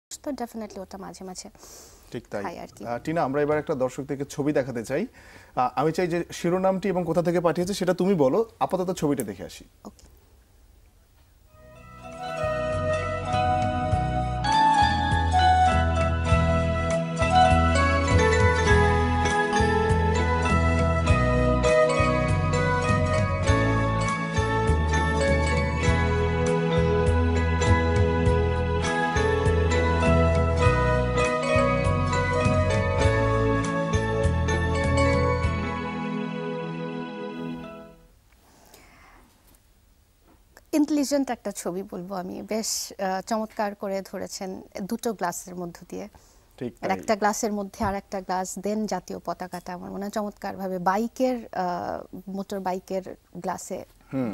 তো ডেফিনেটলি ওটা মাঝে মাঝে ঠিক তাই। খাই আর কি। টিনা, আমরা এবার একটা দর্শক থেকে ছবি দেখাতে চাই। আমি চাই যে শিরোনামটি এবং কোথা থেকে পাঠিয়েছে সেটা তুমি বলো, আপাতত ছবিটা দেখে আসি। ওকে। ইন্টেলিজেন্ট একটা ছবি বলবো আমি, বেশ চমৎকার করে ধরেছেন দুটো গ্লাসের মধ্য দিয়ে। ঠিক আর তাই। একটা গ্লাসের মধ্যে আর একটা গ্লাস, দেন জাতীয় পতাকাটা আমার মনে হয় চমৎকার ভাবে বাইকের মোটর বাইকের গ্লাসে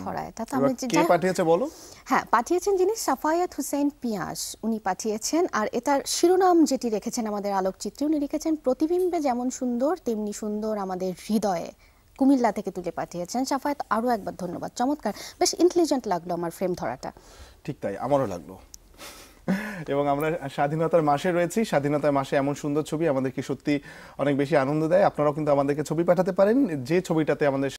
ধরা। এটা তো আমি কে পাঠিয়েছে বলো? হ্যাঁ, পাঠিয়েছেন যিনি সাফায়াত হুসেন পিয়াস, উনি পাঠিয়েছেন। আর এটার শিরোনাম যেটি রেখেছেন আমাদের আলোকচিত্রে, উনি লিখেছেন প্রতিবিম্বে যেমন সুন্দর তেমনি সুন্দর আমাদের হৃদয়ে। কুমিল্লা থেকে তুলে পাঠিয়েছেন। সাফায়াত, আরও একবার ধন্যবাদ, চমৎকার, বেশ ইন্টেলিজেন্ট লাগলো আমার ফ্রেম ধরাটা। ঠিক তাই, আমারও লাগলো। এবং আমরা স্বাধীনতার মাসে রয়েছি, স্বাধীনতার মাসে এমন সুন্দর ছবি আমাদেরকে সত্যি অনেক বেশি আনন্দ দেয়। আপনারাও কিন্তু আমাদেরকে ছবি পাঠাতে পারেন, যে ছবিটাতে আমাদের